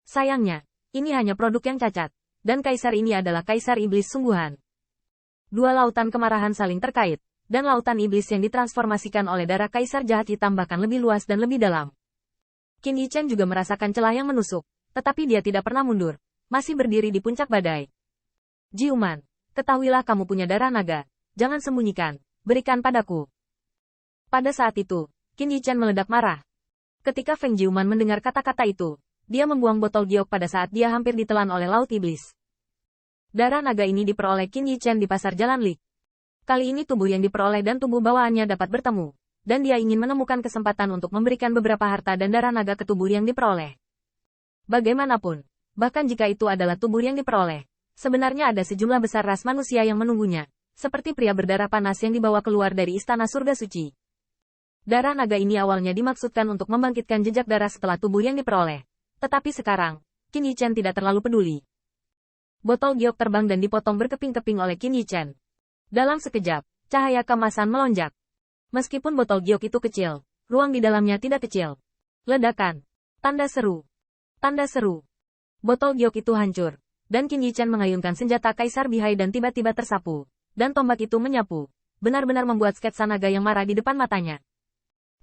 Sayangnya, ini hanya produk yang cacat, dan kaisar ini adalah kaisar iblis sungguhan. Dua lautan kemarahan saling terkait, dan lautan iblis yang ditransformasikan oleh darah kaisar jahat hitam bahkan lebih luas dan lebih dalam. Qin Yichen juga merasakan celah yang menusuk, tetapi dia tidak pernah mundur, masih berdiri di puncak badai. Jiuman, ketahuilah kamu punya darah naga, jangan sembunyikan, berikan padaku. Pada saat itu, Qin Yichen meledak marah. Ketika Feng Jiuman mendengar kata-kata itu, dia membuang botol giok pada saat dia hampir ditelan oleh laut iblis. Darah naga ini diperoleh Qin Yichen di pasar Jalan Lik. Kali ini tubuh yang diperoleh dan tubuh bawaannya dapat bertemu, dan dia ingin menemukan kesempatan untuk memberikan beberapa harta dan darah naga ke tubuh yang diperoleh. Bagaimanapun, bahkan jika itu adalah tubuh yang diperoleh, sebenarnya ada sejumlah besar ras manusia yang menunggunya, seperti pria berdarah panas yang dibawa keluar dari istana surga suci. Darah naga ini awalnya dimaksudkan untuk membangkitkan jejak darah setelah tubuh yang diperoleh. Tetapi sekarang, Qin Yichen tidak terlalu peduli. Botol giok terbang dan dipotong berkeping-keping oleh Qin Yichen. Dalam sekejap, cahaya kemasan melonjak. Meskipun botol giok itu kecil, ruang di dalamnya tidak kecil. Ledakan. Tanda seru. Tanda seru. Botol giok itu hancur, dan Qin Yichen mengayunkan senjata kaisar bihai dan tiba-tiba tersapu. Dan tombak itu menyapu, benar-benar membuat sketsa naga yang marah di depan matanya.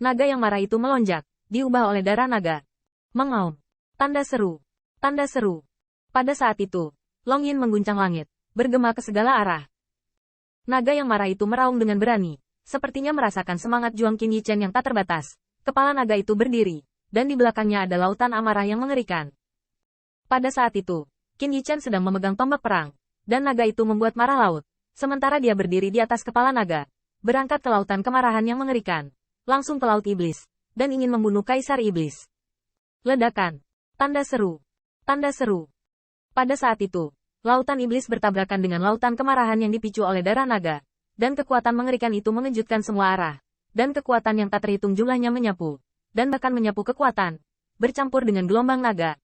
Naga yang marah itu melonjak, diubah oleh darah naga. Mengaum. Tanda seru. Tanda seru. Pada saat itu, Long Yin mengguncang langit, bergema ke segala arah. Naga yang marah itu meraung dengan berani, sepertinya merasakan semangat juang Qin Yichen yang tak terbatas. Kepala naga itu berdiri, dan di belakangnya ada lautan amarah yang mengerikan. Pada saat itu, Qin Yichen sedang memegang tombak perang, dan naga itu membuat marah laut. Sementara dia berdiri di atas kepala naga, berangkat ke lautan kemarahan yang mengerikan. Langsung ke laut iblis, dan ingin membunuh kaisar iblis. Ledakan. Tanda seru. Tanda seru. Pada saat itu, lautan iblis bertabrakan dengan lautan kemarahan yang dipicu oleh darah naga, dan kekuatan mengerikan itu mengejutkan semua arah, dan kekuatan yang tak terhitung jumlahnya menyapu, dan bahkan menyapu kekuatan, bercampur dengan gelombang naga.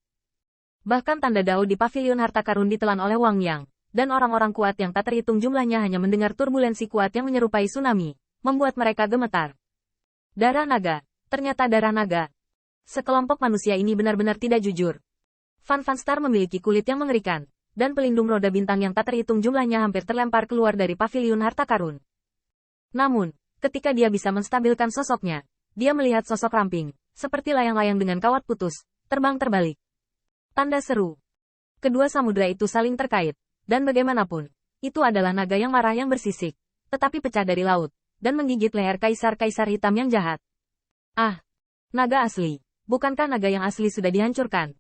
Bahkan tanda Dao di pavilion harta karun ditelan oleh Wang Yang, dan orang-orang kuat yang tak terhitung jumlahnya hanya mendengar turbulensi kuat yang menyerupai tsunami, membuat mereka gemetar. Darah naga, ternyata darah naga. Sekelompok manusia ini benar-benar tidak jujur. Fan Star memiliki kulit yang mengerikan, dan pelindung roda bintang yang tak terhitung jumlahnya hampir terlempar keluar dari pavilion harta karun. Namun, ketika dia bisa menstabilkan sosoknya, dia melihat sosok ramping, seperti layang-layang dengan kawat putus, terbang terbalik. Tanda seru. Kedua samudera itu saling terkait, dan bagaimanapun, itu adalah naga yang marah yang bersisik, tetapi pecah dari laut, dan menggigit leher kaisar-kaisar hitam yang jahat. Ah! Naga asli. Bukankah naga yang asli sudah dihancurkan?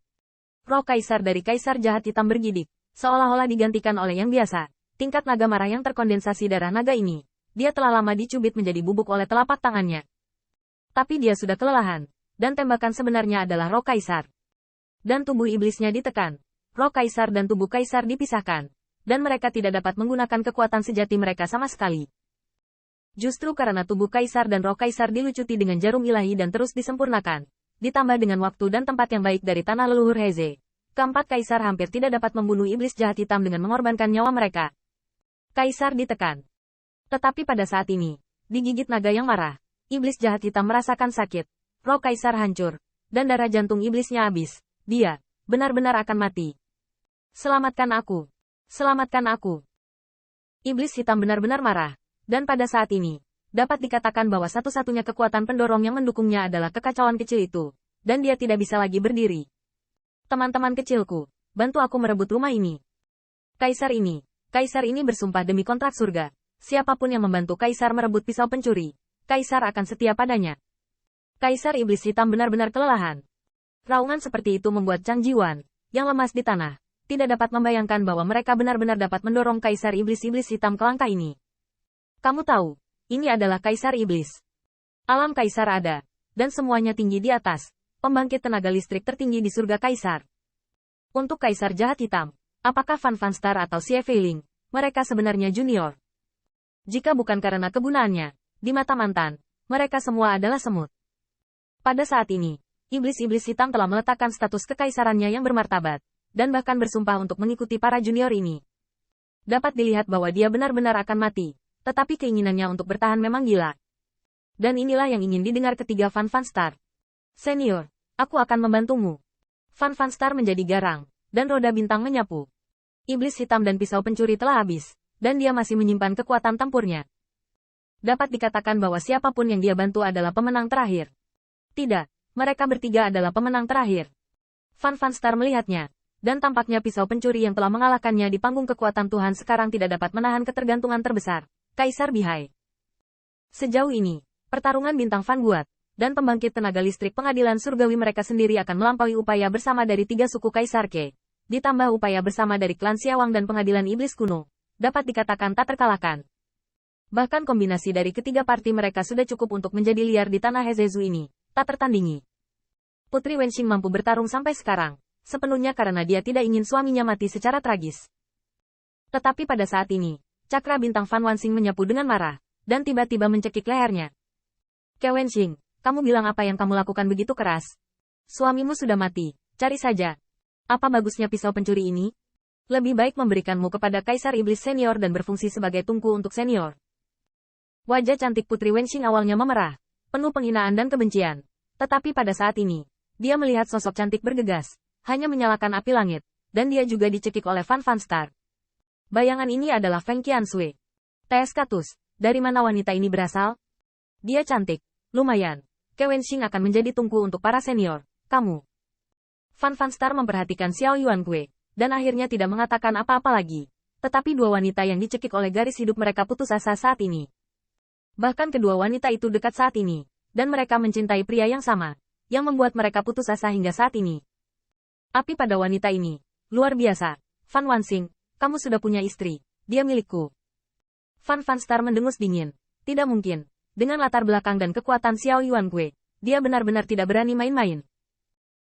Roh kaisar dari kaisar jahat hitam bergidik, seolah-olah digantikan oleh yang biasa. Tingkat naga marah yang terkondensasi darah naga ini. Dia telah lama dicubit menjadi bubuk oleh telapak tangannya. Tapi dia sudah kelelahan, dan tembakan sebenarnya adalah roh kaisar. Dan tubuh iblisnya ditekan. Roh kaisar dan tubuh kaisar dipisahkan, dan mereka tidak dapat menggunakan kekuatan sejati mereka sama sekali. Justru karena tubuh kaisar dan roh kaisar dilucuti dengan jarum ilahi dan terus disempurnakan, ditambah dengan waktu dan tempat yang baik dari tanah leluhur Heze, keempat kaisar hampir tidak dapat membunuh iblis jahat hitam dengan mengorbankan nyawa mereka. Kaisar ditekan. Tetapi pada saat ini, digigit naga yang marah, iblis jahat hitam merasakan sakit, roh kaisar hancur, dan darah jantung iblisnya habis. Dia benar-benar akan mati. Selamatkan aku. Selamatkan aku. Iblis hitam benar-benar marah. Dan pada saat ini, dapat dikatakan bahwa satu-satunya kekuatan pendorong yang mendukungnya adalah kekacauan kecil itu, dan dia tidak bisa lagi berdiri. Teman-teman kecilku, bantu aku merebut rumah ini. Kaisar ini bersumpah demi kontrak surga. Siapapun yang membantu Kaisar merebut pisau pencuri, Kaisar akan setia padanya. Kaisar iblis hitam benar-benar kelelahan. Raungan seperti itu membuat Chang Jiwan, yang lemas di tanah, tidak dapat membayangkan bahwa mereka benar-benar dapat mendorong Kaisar iblis-iblis hitam ke langkah ini. Kamu tahu, ini adalah Kaisar Iblis. Alam Kaisar ada, dan semuanya tinggi di atas, pembangkit tenaga listrik tertinggi di surga Kaisar. Untuk Kaisar jahat hitam, apakah Fan Star atau Xie Feiling, mereka sebenarnya junior. Jika bukan karena kegunaannya, di mata mantan, mereka semua adalah semut. Pada saat ini, iblis-iblis hitam telah meletakkan status kekaisarannya yang bermartabat, dan bahkan bersumpah untuk mengikuti para junior ini. Dapat dilihat bahwa dia benar-benar akan mati. Tetapi keinginannya untuk bertahan memang gila. Dan inilah yang ingin didengar ketiga Fan Star. Senior, aku akan membantumu. Fan Fan Star menjadi garang, dan roda bintang menyapu. Iblis hitam dan pisau pencuri telah habis, dan dia masih menyimpan kekuatan tempurnya. Dapat dikatakan bahwa siapapun yang dia bantu adalah pemenang terakhir. Tidak, mereka bertiga adalah pemenang terakhir. Fan Fan Star melihatnya, dan tampaknya pisau pencuri yang telah mengalahkannya di panggung kekuatan Tuhan sekarang tidak dapat menahan ketergantungan terbesar, Kaisar Bihai. Sejauh ini, pertarungan bintang Fan Guat, dan pembangkit tenaga listrik pengadilan surgawi mereka sendiri akan melampaui upaya bersama dari 3 suku Kaisar Ke, ditambah upaya bersama dari klan Siawang dan pengadilan iblis kuno, dapat dikatakan tak terkalahkan. Bahkan kombinasi dari ketiga parti mereka sudah cukup untuk menjadi liar di tanah Hezezu ini, tak tertandingi. Putri Wenxing mampu bertarung sampai sekarang, sepenuhnya karena dia tidak ingin suaminya mati secara tragis. Tetapi pada saat ini, cakra bintang Fan Wanxing menyapu dengan marah, dan tiba-tiba mencekik lehernya. Ke Wenxing, kamu bilang apa yang kamu lakukan begitu keras? Suamimu sudah mati, cari saja. Apa bagusnya pisau pencuri ini? Lebih baik memberikanmu kepada Kaisar Iblis Senior dan berfungsi sebagai tungku untuk senior. Wajah cantik Putri Wenxing awalnya memerah, penuh penghinaan dan kebencian. Tetapi pada saat ini, dia melihat sosok cantik bergegas, hanya menyalakan api langit, dan dia juga dicekik oleh Fan Fan Star. Bayangan ini adalah Feng Qiansui. T.S. Katus, dari mana wanita ini berasal? Dia cantik, lumayan. Ke Wenxing akan menjadi tungku untuk para senior, kamu. Fan Fan Star memperhatikan Xiao Yuan Kue, dan akhirnya tidak mengatakan apa-apa lagi. Tetapi dua wanita yang dicekik oleh garis hidup mereka putus asa saat ini. Bahkan kedua wanita itu dekat saat ini, dan mereka mencintai pria yang sama, yang membuat mereka putus asa hingga saat ini. Api pada wanita ini, luar biasa. Fan Wanxing, kamu sudah punya istri, dia milikku. Fan Fan Star mendengus dingin. Tidak mungkin, dengan latar belakang dan kekuatan Xiao Yuan Kue, dia benar-benar tidak berani main-main.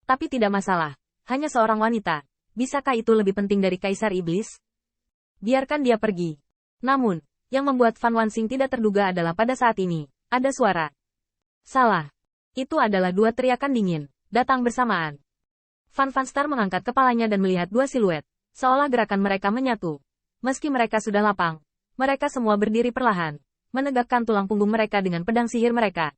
Tapi tidak masalah, hanya seorang wanita, bisakah itu lebih penting dari Kaisar Iblis? Biarkan dia pergi. Namun, yang membuat Fan Wanxing tidak terduga adalah pada saat ini, ada suara. Salah. Itu adalah dua teriakan dingin, datang bersamaan. Fan Fan Star mengangkat kepalanya dan melihat dua siluet, seolah gerakan mereka menyatu. Meski mereka sudah lapang, mereka semua berdiri perlahan, menegakkan tulang punggung mereka dengan pedang sihir mereka.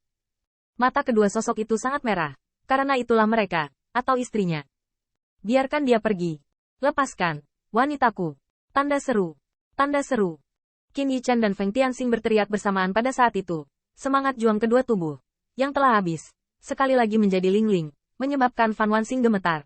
Mata kedua sosok itu sangat merah, karena itulah mereka, atau istrinya. Biarkan dia pergi. Lepaskan, wanitaku. Tanda seru. Tanda seru. Qin Yichan dan Feng Tianxing berteriak bersamaan pada saat itu. Semangat juang kedua tubuh, yang telah habis, sekali lagi menjadi lingling, menyebabkan Fan Wanxing gemetar.